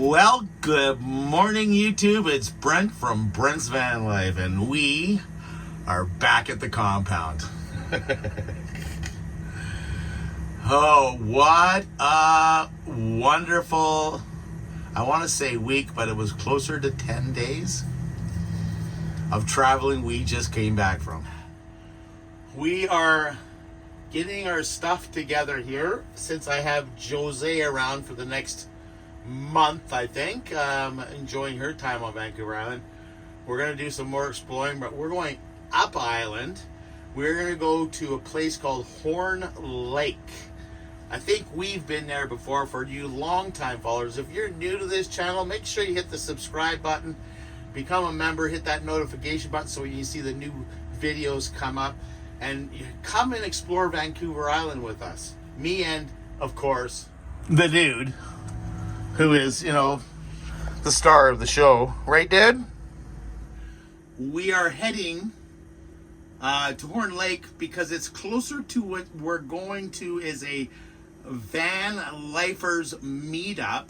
Well, good morning, YouTube. It's Brent from Brent's Vanlife, and we are back at the compound. Oh, what a wonderful, I want to say week, but it was closer to 10 days of traveling we just came back from. We are getting our stuff together here since I have Jose around for the next month, I think, enjoying her time on Vancouver Island. We're going to do some more exploring, but we're going up island. We're going to go to a place called Horn Lake. I think we've been there before. For you long-time followers, if you're new to this channel, make sure you hit the subscribe button, become a member, hit that notification button so you see the new videos come up, and you come and explore Vancouver Island with us. Me and, of course, the dude who is, the star of the show. Right, dude? We are heading to Horn Lake because it's closer to what we're going to is a Vanlifers meetup.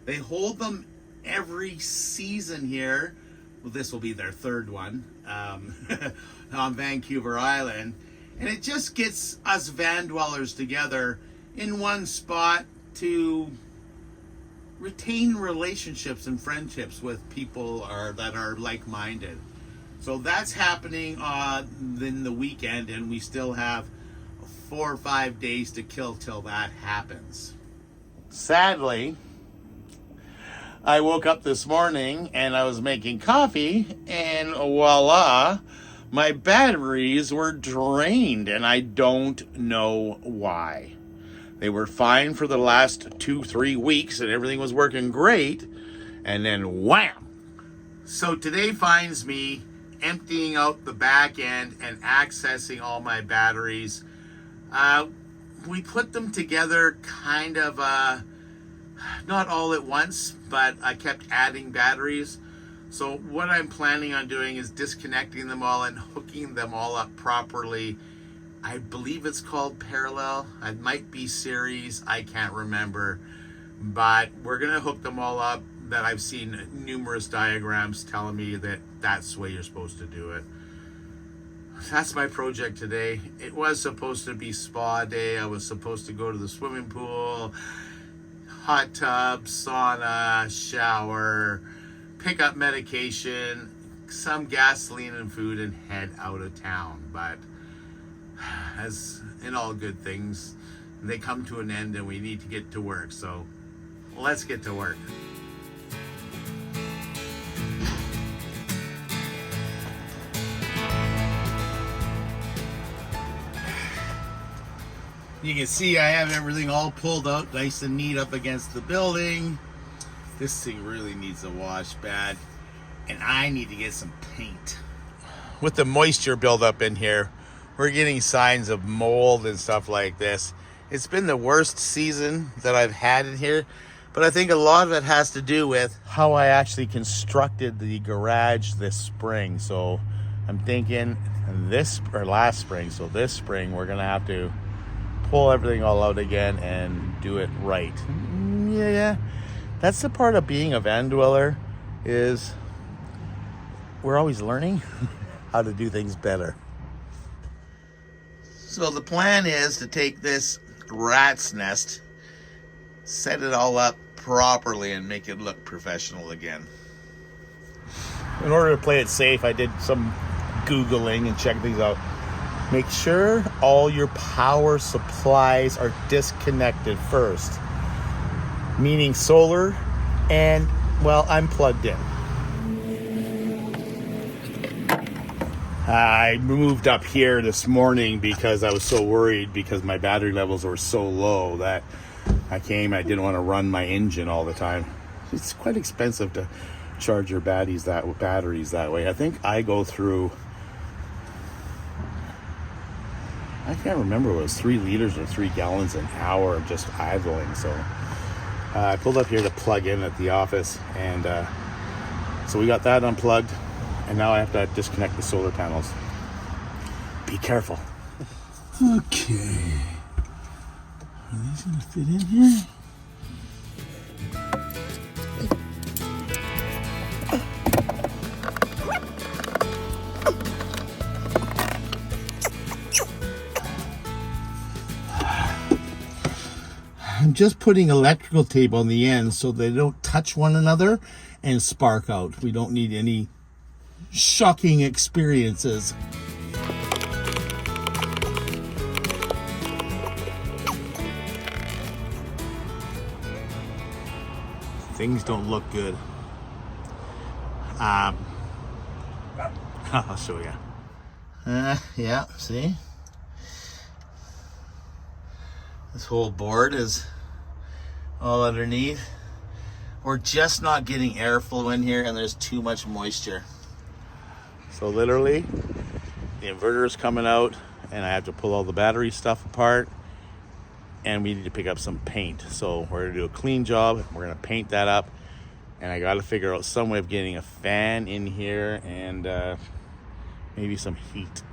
They hold them every season here. Well, this will be their third one on Vancouver Island. And it just gets us van dwellers together in one spot to retain relationships and friendships with people that are like-minded. So that's happening in the weekend, and we still have 4 or 5 days to kill till that happens. Sadly, I woke up this morning and I was making coffee, and voila, my batteries were drained, and I don't know why. They were fine for the last 2-3 weeks and everything was working great, and then wham! So today finds me emptying out the back end and accessing all my batteries. We put them together kind of not all at once, but I kept adding batteries. So what I'm planning on doing is disconnecting them all and hooking them all up properly. I believe it's called parallel. It might be series. I can't remember. But we're going to hook them all up. That I've seen numerous diagrams telling me that that's the way you're supposed to do it. That's my project today. It was supposed to be spa day. I was supposed to go to the swimming pool, hot tub, sauna, shower, pick up medication, some gasoline and food, and head out of town. But as in all good things, they come to an end and we need to get to work. So let's get to work. You can see I have everything all pulled out nice and neat up against the building. This thing really needs a wash bad, and I need to get some paint. With the moisture buildup in here, we're getting signs of mold and stuff like this. It's been the worst season that I've had in here, but I think a lot of it has to do with how I actually constructed the garage this spring. So I'm thinking last spring, so this spring we're gonna have to pull everything all out again and do it right. Yeah, that's the part of being a van dweller, is we're always learning how to do things better. So the plan is to take this rat's nest, set it all up properly, and make it look professional again. In order to play it safe, I did some Googling and checked things out. Make sure all your power supplies are disconnected first, meaning solar and, well, I'm plugged in. I moved up here this morning because I was so worried because my battery levels were so low that I didn't want to run my engine all the time. It's quite expensive to charge your batteries that way. I think I go through, I can't remember if it was 3 liters or 3 gallons an hour of just idling. So I pulled up here to plug in at the office, and so we got that unplugged, and now I have to disconnect the solar panels. Be careful. Okay. Are these gonna fit in here? just putting electrical tape on the end so they don't touch one another and spark out. We don't need any shocking experiences. Things don't look good. I'll show you. Yeah, see? This whole board is all underneath. We're just not getting airflow in here, and there's too much moisture. So literally, the inverter is coming out, and I have to pull all the battery stuff apart, and we need to pick up some paint. So we're gonna do a clean job. We're gonna paint that up, and I gotta figure out some way of getting a fan in here and maybe some heat.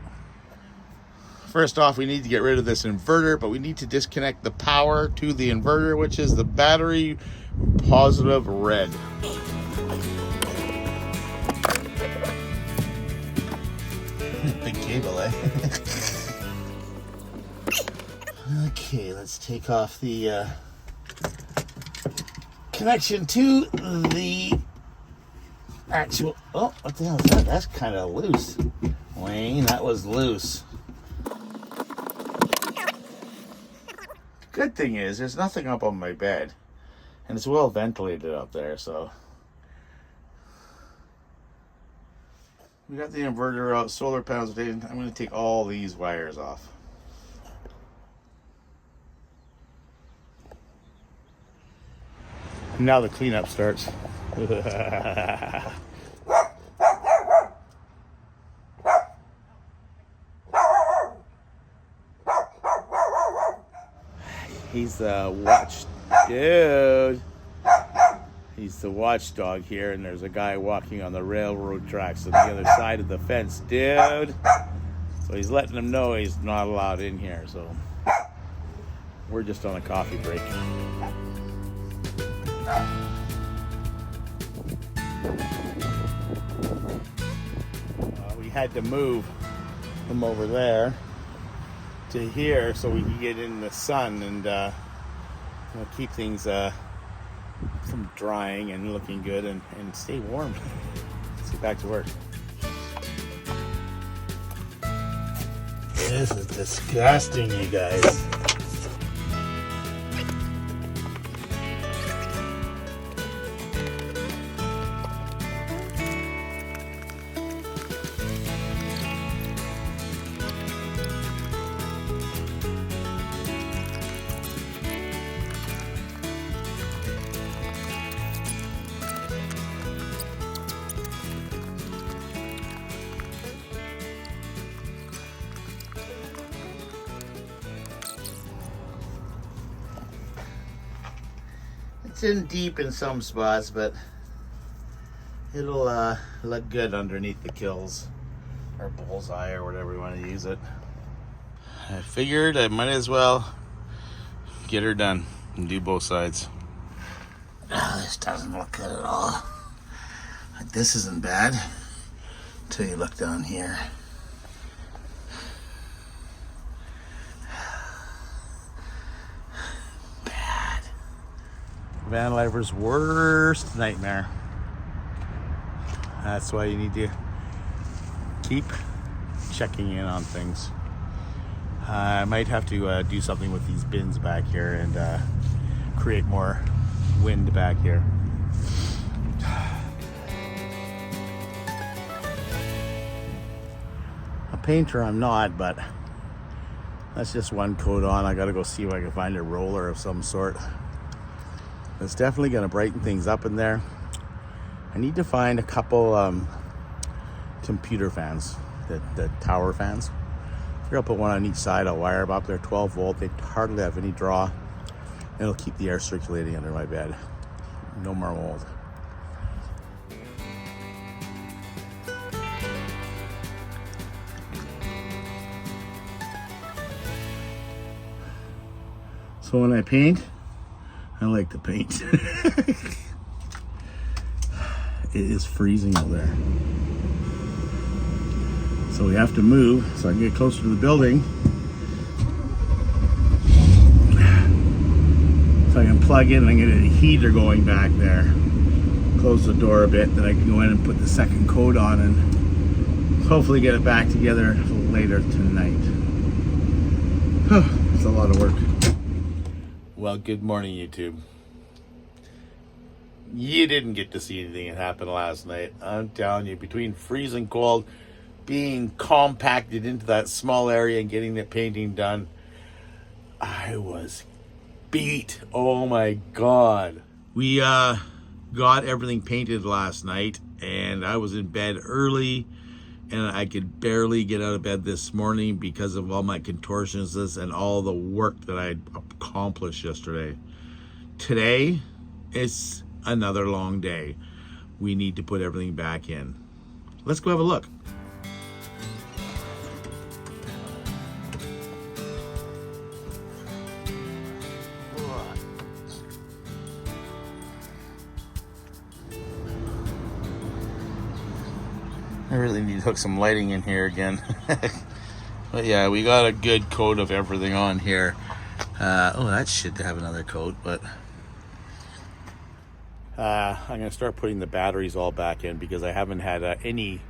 First off, we need to get rid of this inverter, but we need to disconnect the power to the inverter, which is the battery positive red. Big cable, eh? Okay, let's take off the connection to the actual... Oh, what the hell is that? That's kind of loose. Wayne, that was loose. Good thing is, there's nothing up on my bed. And it's well ventilated up there, so... We got the inverter out, solar panels. I'm going to take all these wires off. Now the cleanup starts. He's the dude. He's the watchdog here, and there's a guy walking on the railroad tracks on the other side of the fence, dude. So he's letting him know he's not allowed in here. So we're just on a coffee break. We had to move from over there to here so we can get in the sun and keep things from drying and looking good and stay warm. Let's get back to work. This is disgusting, you guys. It's in deep in some spots, but it'll look good underneath the kills or bullseye or whatever you want to use it. I figured I might as well get her done and do both sides. Oh, this doesn't look good at all. This isn't bad until you look down here. Vanlifer's worst nightmare. That's why you need to keep checking in on things. I might have to do something with these bins back here and create more wind back here. A painter I'm not, but that's just one coat on. I gotta go see if I can find a roller of some sort. It's definitely going to brighten things up in there. I need to find a couple computer fans, the tower fans. I'll put one on each side. I'll wire them up. They're 12 volt. They hardly have any draw. It'll keep the air circulating under my bed. No more mold. So when I paint, I like to paint. It is freezing out there. So we have to move so I can get closer to the building. So I can plug in and I get a heater going back there. Close the door a bit, then I can go in and put the second coat on and hopefully get it back together later tonight. It's a lot of work. Well, good morning, YouTube. You didn't get to see anything that happened last night. I'm telling you, between freezing cold, being compacted into that small area and getting the painting done, I was beat. Oh my God. We got everything painted last night and I was in bed early and I could barely get out of bed this morning because of all my contortions and all the work that I accomplished yesterday. Today, it's another long day. We need to put everything back in. Let's go have a look. I really need to hook some lighting in here again. But yeah, we got a good coat of everything on here. Oh, that should have another coat, but I'm gonna start putting the batteries all back in because I haven't had any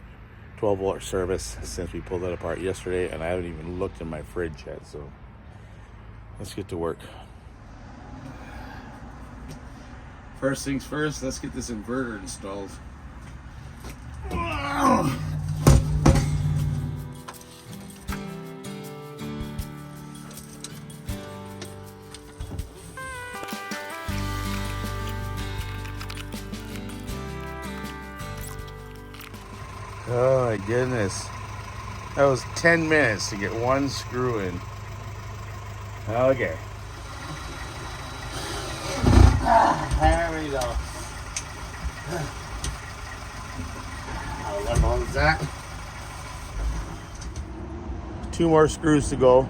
12-volt service since we pulled it apart yesterday, and I haven't even looked in my fridge yet, so let's get to work. First things first, let's get this inverter installed. Oh my goodness. That was 10 minutes to get one screw in. Okay. There we go. How level is that? 2 more screws to go.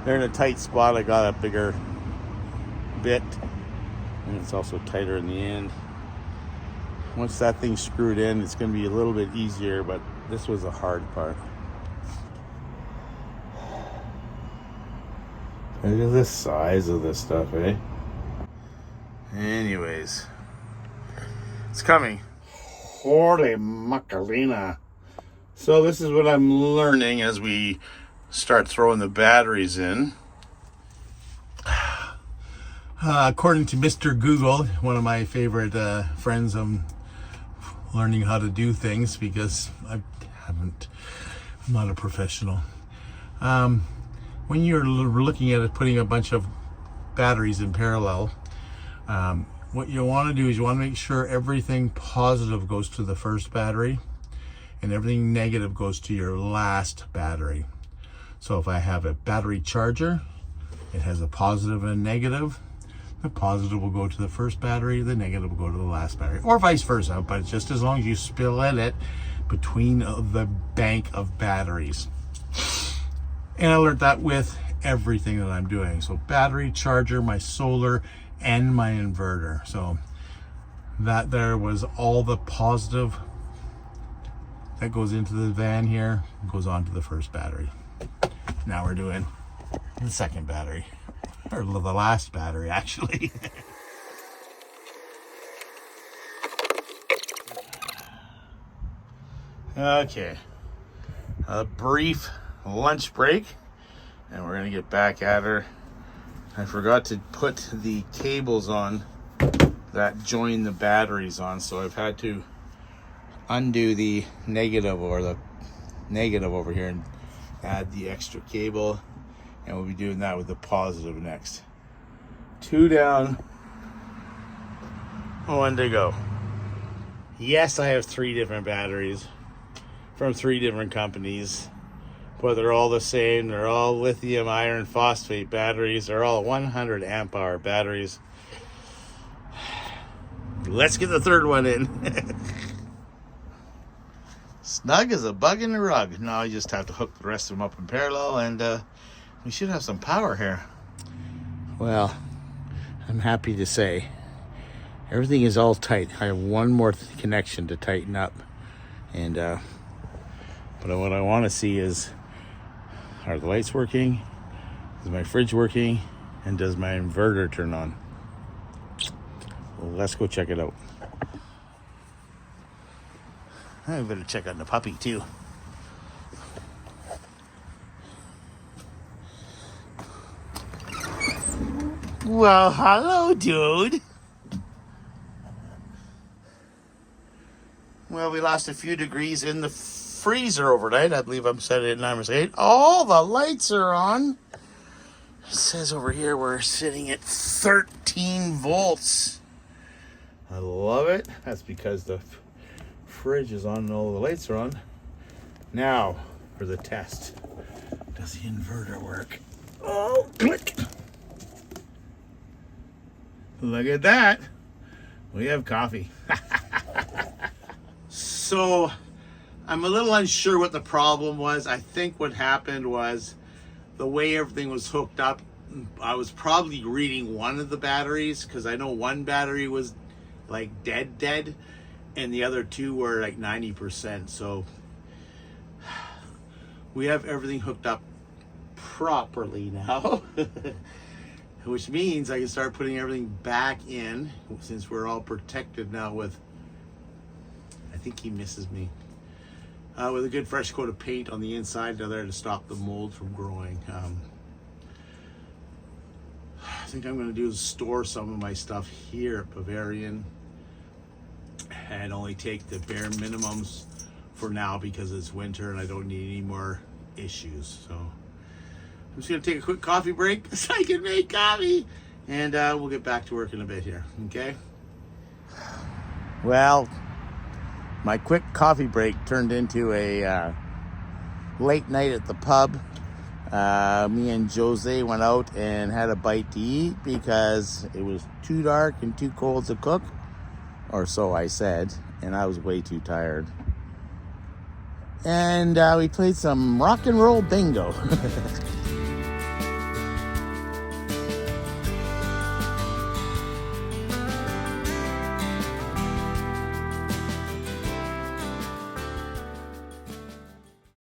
They're in a tight spot. I got a bigger bit. And it's also tighter in the end. Once that thing's screwed in, it's going to be a little bit easier, but this was the hard part. Look at the size of this stuff, eh? Anyways, it's coming. Holy Macarena. So this is what I'm learning as we start throwing the batteries in. According to Mr. Google, one of my favorite friends, I'm learning how to do things because I'm not a professional. When you're looking at it, putting a bunch of batteries in parallel, what you want to do is you want to make sure everything positive goes to the first battery and everything negative goes to your last battery. So if I have a battery charger, it has a positive and a negative. The positive will go to the first battery, the negative will go to the last battery, or vice versa, but just as long as you split it between the bank of batteries. And I learned that with everything that I'm doing. So battery, charger, my solar, and my inverter. So that there was all the positive that goes into the van here, goes on to the first battery. Now we're doing the second battery. Or the last battery, actually. Okay. A brief lunch break, and we're gonna get back at her. I forgot to put the cables on that join the batteries on, so I've had to undo the negative or the negative over here and add the extra cable. And we'll be doing that with the positive next. 2 down, 1 to go. Yes, I have 3 different batteries from 3 different companies, but they're all the same. They're all lithium iron phosphate batteries. They're all 100 amp hour batteries. Let's get the third one in. Snug as a bug in a rug. Now I just have to hook the rest of them up in parallel, and we should have some power here. Well, I'm happy to say everything is all tight. I have one more connection to tighten up, and but what I want to see is, are the lights working? Is my fridge working? And does my inverter turn on? let's go check it out. I better check on the puppy too. Well, hello, dude. Well, we lost a few degrees in the freezer overnight. I believe I'm setting it at 9%. All the lights are on. It says over here we're sitting at 13 volts. I love it. That's because the fridge is on and all the lights are on. Now for the test. Does the inverter work? Oh, click. Look at that. We have coffee. So I'm a little unsure what the problem was. I think what happened was the way everything was hooked up, I was probably reading one of the batteries, because I know one battery was like dead, and the other two were like 90%. So we have everything hooked up properly now. Which means I can start putting everything back in, since we're all protected now with, I think he misses me, with a good fresh coat of paint on the inside down there to stop the mold from growing. I think I'm going to do is store some of my stuff here at Bavarian and only take the bare minimums for now, because it's winter and I don't need any more issues. So I'm just going to take a quick coffee break so I can make coffee, and we'll get back to work in a bit here, okay? Well, my quick coffee break turned into a late night at the pub. Me and Jose went out and had a bite to eat because it was too dark and too cold to cook, or so I said, and I was way too tired. And we played some rock and roll bingo.